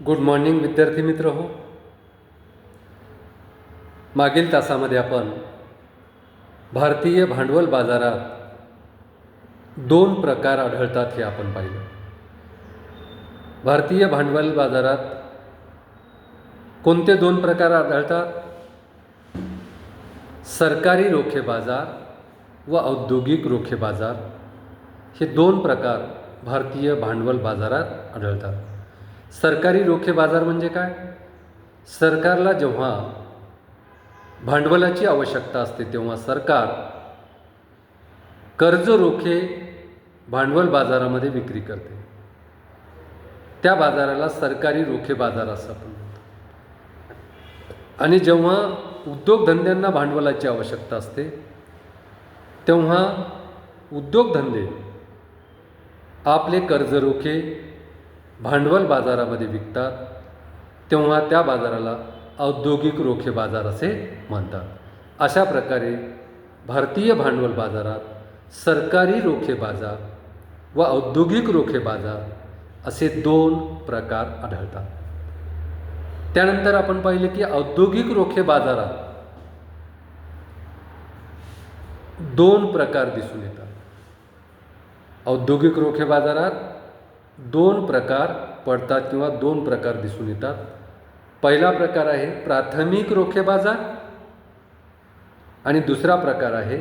Good morning विद्यार्थी मित्र हो. मागील तासामध्ये आपण भारतीय भांडवल बाजारात दोन प्रकार आढळतात हे आपण पाहिलं. भारतीय भांडवल बाजारात कोणते दोन प्रकार आढळतात? सरकारी रोखे बाजार व औद्योगिक रोखे बाजार हे दोन प्रकार भारतीय भांडवल बाजारात आढळतात. सरकारी रोखे बाजार म्हणजे काय? सरकारला जेव्हा भांडवलाची आवश्यकता असते तेव्हा सरकार कर्ज रोखे भांडवल बाजारामध्ये विक्री करते. त्या बाजाराला सरकारी रोखे बाजार असं आपण म्हणतो. आणि जेव्हा उद्योगधंद्यांना भांडवलाची आवश्यकता असते तेव्हा उद्योगधंदे आपले कर्ज रोखे भांडवल बाजारामध्ये विकतात, तेव्हा त्या बाजाराला औद्योगिक रोखे बाजार असे म्हणतात. अशा प्रकारे भारतीय भांडवल बाजारात सरकारी रोखे बाजार व औद्योगिक रोखे बाजार असे दोन प्रकार आढळतात. त्यानंतर आपण पाहिले की औद्योगिक रोखे बाजारात दोन प्रकार दिसून येतात. औद्योगिक रोखे बाजारात दोन प्रकार पडतात किंवा दोन प्रकार दिसून येतात. पहिला प्रकार आहे प्राथमिक रोखे बाजार आणि दुसरा प्रकार आहे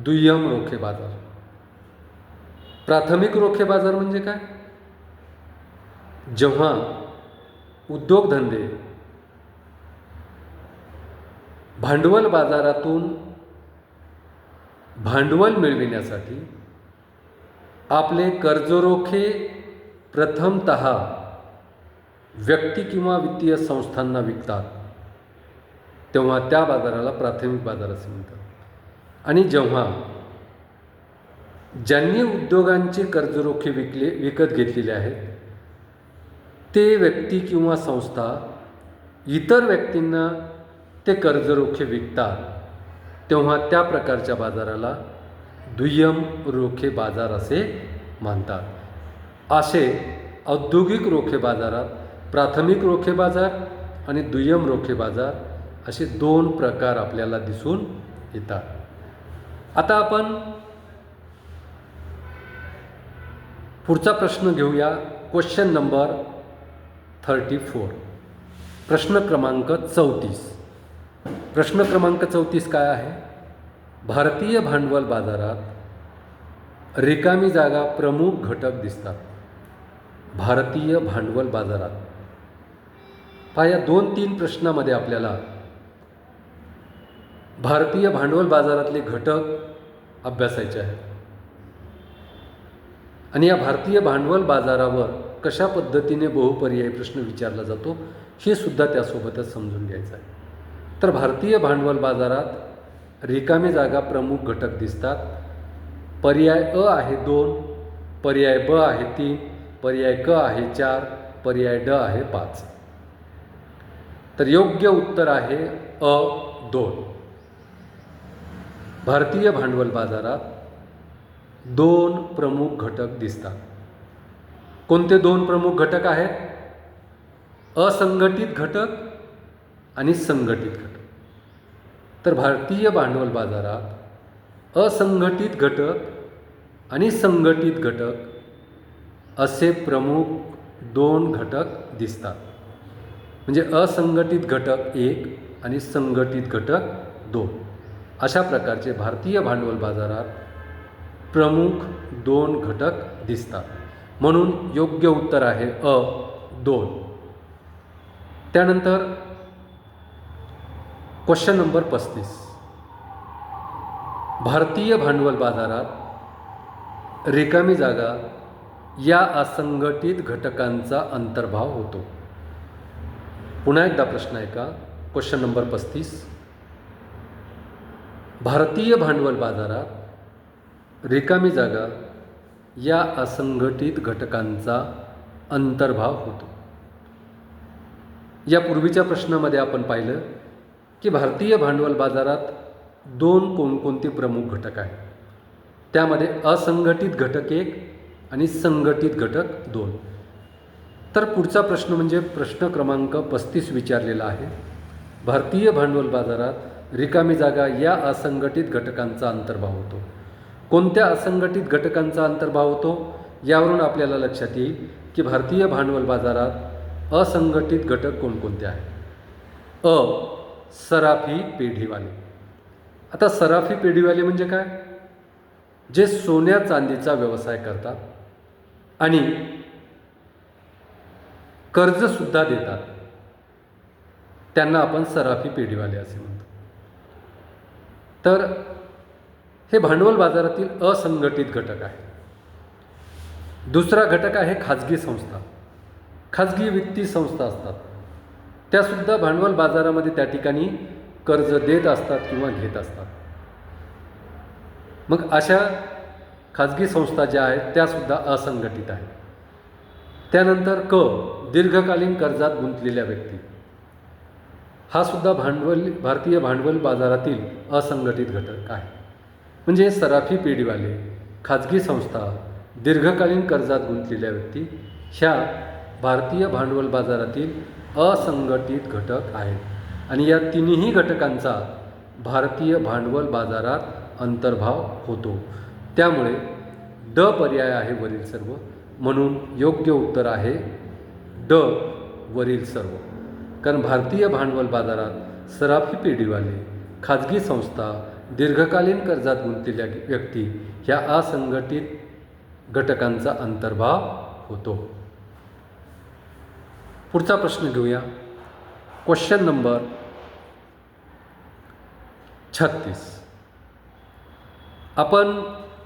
दुय्यम रोखे बाजार. प्राथमिक रोखे बाजार म्हणजे काय? जेव्हा उद्योगधंदे भांडवल बाजारातून भांडवल मिळविण्यासाठी आपले कर्जरोखे प्रथमतः व्यक्ती किंवा वित्तीय संस्थांना विकतात, तेव्हा त्या बाजाराला प्राथमिक बाजार असे म्हणतात. आणि जेव्हा ज्यांनी उद्योगांचे कर्जरोखे विकत घेतलेले आहेत ते व्यक्ती किंवा संस्था इतर व्यक्तींना ते कर्जरोखे विकतात, तेव्हा त्या प्रकारच्या बाजाराला दुय्यम रोखे बाजार असे म्हणतात. असे औद्योगिक रोखे बाजारात प्राथमिक रोखे बाजार आणि दुय्यम रोखे बाजार असे दोन प्रकार आपल्याला दिसून येतात. आता आपण पुढचा प्रश्न घेऊया. क्वेश्चन नंबर 34, प्रश्न क्रमांक 34. प्रश्न क्रमांक 34 काय आहे? भारतीय भांडवल बाजारात रिकामी जागा प्रमुख घटक दिसतात. भारतीय भांडवल बाजारात या 2-3 प्रश्नामध्ये आपल्याला भारतीय भांडवल बाजारातले घटक अभ्यासायचे आहेत आणि या भारतीय भांडवल बाजारावर कशा पद्धतीने बहुपर्यायी प्रश्न विचारला जातो हे सुद्धा त्यासोबतच समजून घ्यायचं आहे. तर भारतीय भांडवल बाजारात रिकामी जागा प्रमुख घटक दिसतात. पर्याय अ आहे 2, पर्याय ब आहे 3, पर्याय क आहे 4, पर्याय ड आहे 5. तर योग्य उत्तर आहे अ 2. भारतीय भांडवल बाजारात दोन प्रमुख घटक दिसतात. कोणते दोन प्रमुख घटक आहेत? असंघटित घटक आणि संघटित घटक. तर भारतीय भांडवल बाजारात असंघटित घटक आणि संघटित घटक असे प्रमुख दोन घटक दिसतात. म्हणजे असंघटित घटक 1 आणि संघटित घटक 2. अशा प्रकारचे भारतीय भांडवल बाजारात प्रमुख दोन घटक दिसतात. म्हणून योग्य उत्तर आहे अ 2. त्यानंतर क्वेश्चन नंबर 35. भारतीय भांडवल बाजारात रिकामी जागा या असंघटित घटकांचा अंतर्भाव होतो. पुन्हा एकदा प्रश्न आहे का? Question number 35. भारतीय भांडवल बाजारात रिकामी जागा या असंघटित घटकांचा अंतर्भाव होतो. यापूर्वीच्या प्रश्नामध्ये आपण पाहिलं की भारतीय भांडवल बाजारात दोन कोणकोणते प्रमुख घटक आहेत. त्यामध्ये असंघटित घटक 1 आणि संघटित घटक 2. तर पुढचा प्रश्न म्हणजे प्रश्न क्रमांक 35 विचारलेला आहे. भारतीय भांडवल बाजारात रिकामी जागा या असंघटित घटकांचा अंतर्भाव होतो. कोणत्या असंघटित घटकांचा अंतर्भाव होतो? यावरून आपल्याला लक्षात येईल की भारतीय भांडवल बाजारात असंघटित घटक कोणकोणते आहेत. सराफी पेढीवाले. आता सराफी पेढीवाले म्हणजे काय? जे सोन्या चांदीचा व्यवसाय करतात आणि कर्जसुद्धा देतात, त्यांना आपण सराफी पेढीवाले असे म्हणतो. तर हे भांडवल बाजारातील असंघटित घटक आहे. दुसरा घटक आहे खाजगी संस्था. खाजगी वित्तीय संस्था असतात, त्यासुद्धा भांडवल बाजारामध्ये त्या ठिकाणी कर्ज देत असतात किंवा घेत असतात. मग अशा खाजगी संस्था ज्या आहेत त्यासुद्धा असंघटित आहेत. त्यानंतर दीर्घकालीन कर्जात गुंतलेल्या व्यक्ती, हा सुद्धा भारतीय भांडवल बाजारातील असंघटित घटक आहे. म्हणजे सराफी पेढीवाले, खाजगी संस्था, दीर्घकालीन कर्जात गुंतलेल्या व्यक्ती ह्या भारतीय भांडवल बाजारातील असंघटित घटक आहेत. आणि या तिन्ही घटकांचा भारतीय भांडवल बाजारात अंतर्भाव होतो. त्यामुळे ड पर्याय आहे वरील सर्व. म्हणून योग्य उत्तर आहे ड वरील सर्व. कारण भारतीय भांडवल बाजारात सराफी पेढीवाले, खाजगी संस्था, दीर्घकालीन कर्जात गुंतलेल्या व्यक्ती ह्या असंघटित घटकांचा अंतर्भाव होतो. पुढचा प्रश्न घेऊया. Question number 36. आपण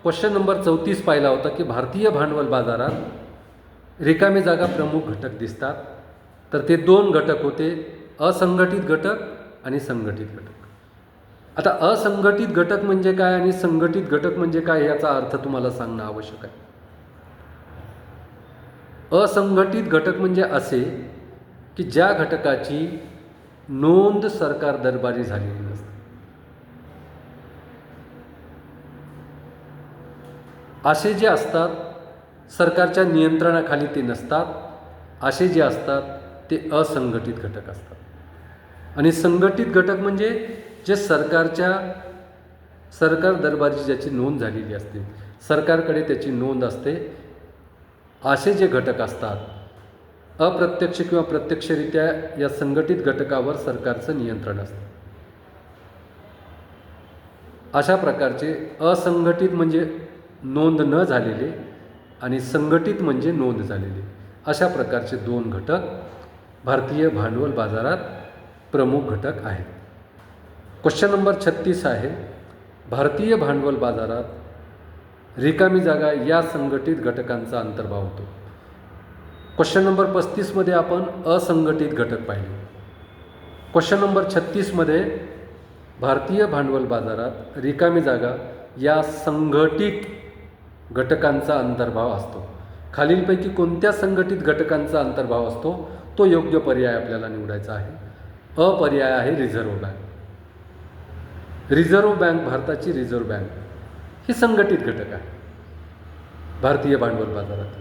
क्वेश्चन नंबर 34 पाहिला होता की भारतीय भांडवल बाजारात रिकामी जागा प्रमुख घटक दिसतात. तर ते दोन घटक होते, असंघटित घटक आणि संघटित घटक. आता असंघटित घटक म्हणजे काय आणि संघटित घटक म्हणजे काय याचा अर्थ तुम्हाला सांगणं आवश्यक आहे. असंघटित घटक म्हणजे असे की ज्या घटकाची नोंद सरकार दरबारी झालेली नसते. असे जे असतात सरकारच्या नियंत्रणाखाली ते नसतात. असे जे असतात ते असंघटित घटक असतात. आणि संघटित घटक म्हणजे जे सरकार दरबारी ज्याची नोंद झालेली असते, सरकारकडे त्याची नोंद असते, असे जे घटक असतात अप्रत्यक्ष किंवा प्रत्यक्षरित्या या संघटित घटकावर सरकारचं नियंत्रण असतं. अशा प्रकारचे असंघटित म्हणजे नोंद न झालेले आणि संघटित म्हणजे नोंद झालेले, अशा प्रकारचे दोन घटक भारतीय भांडवल बाजारात प्रमुख घटक आहेत. क्वेश्चन नंबर 36 आहे. भारतीय भांडवल बाजारात रिकामी जागा या संघटित घटकांचा अंतर्भाव होतो. क्वेश्चन नंबर 35मध्ये आपण असंघटित घटक पाहिले. क्वेश्चन नंबर 36मध्ये भारतीय भांडवल बाजारात रिकामी जागा या संघटित घटकांचा अंतर्भाव असतो. खालीलपैकी कोणत्या संघटित घटकांचा अंतर्भाव असतो? तो योग्य पर्याय आपल्याला निवडायचा आहे. पर्याय आहे रिझर्व्ह बँक. रिझर्व्ह बँक, भारताची रिझर्व्ह बँक ही संघटित घटक आहे भारतीय भांडवल बाजारात.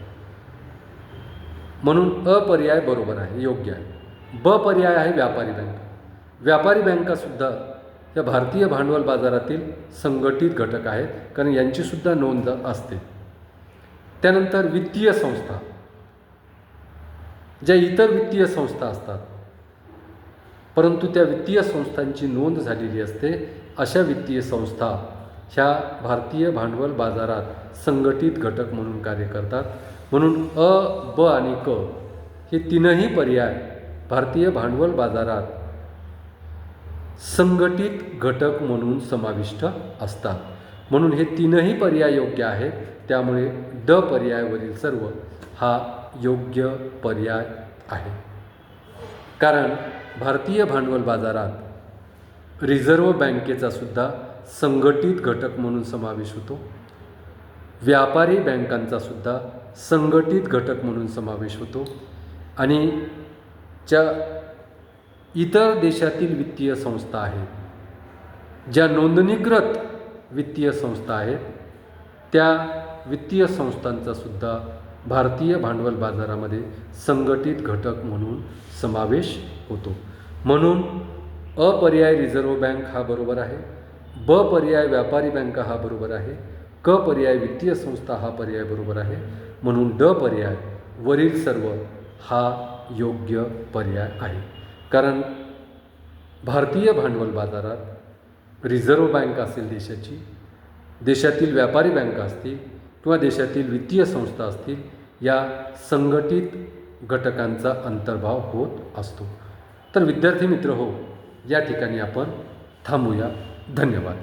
म्हणून पर्याय बरोबर आहे, योग्य आहे. पर्याय आहे व्यापारी बँक. व्यापारी बँकासुद्धा या भारतीय भांडवल बाजारातील संघटित घटक आहेत, कारण यांचीसुद्धा नोंद असते. त्यानंतर वित्तीय संस्था, ज्या इतर वित्तीय संस्था असतात परंतु त्या वित्तीय संस्थांची नोंद झालेली असते, अशा वित्तीय संस्था ह्या भारतीय भांडवल बाजारात संघटित घटक म्हणून कार्य करतात. म्हणून ब आणि क हे तीनही पर्याय भारतीय भांडवल बाजारात संघटित घटक म्हणून समाविष्ट असतात. म्हणून हे तीनही पर्याय योग्य आहेत. त्यामुळे ड पर्यायावरील सर्व हा योग्य पर्याय आहे. कारण भारतीय भांडवल बाजारात रिझर्व्ह बँकेचा सुद्धा संघटित घटक म्हणून समावेश होतो. व्यापारी बँकांचा सुद्धा संघटित घटक म्हणून समावेश होतो. आणि ज्या इतर देशातील वित्तीय संस्था आहेत, ज्या नोंदणीकृत वित्तीय संस्था आहेत, त्या वित्तीय संस्थांचा सुद्धा भारतीय भांडवल बाजारामध्ये संघटित घटक म्हणून समावेश होतो. म्हणून अ पर्याय रिझर्व्ह बँक हा बरोबर आहे, ब पर्याय व्यापारी बँका हा बरोबर आहे, क पर्याय वित्तीय संस्था हा पर्याय बरोबर आहे. म्हणून ड पर्याय वरील सर्व हा योग्य पर्याय आहे. कारण भारतीय भांडवल बाजारात रिझर्व्ह बँक असेल देशाची, देशातील व्यापारी बँका असतील किंवा देशातील वित्तीय संस्था असतील, या संघटित घटकांचा अंतर्भाव होत असतो. तर विद्यार्थी मित्र हो, या ठिकाणी आपण थांबूया. धन्यवाद.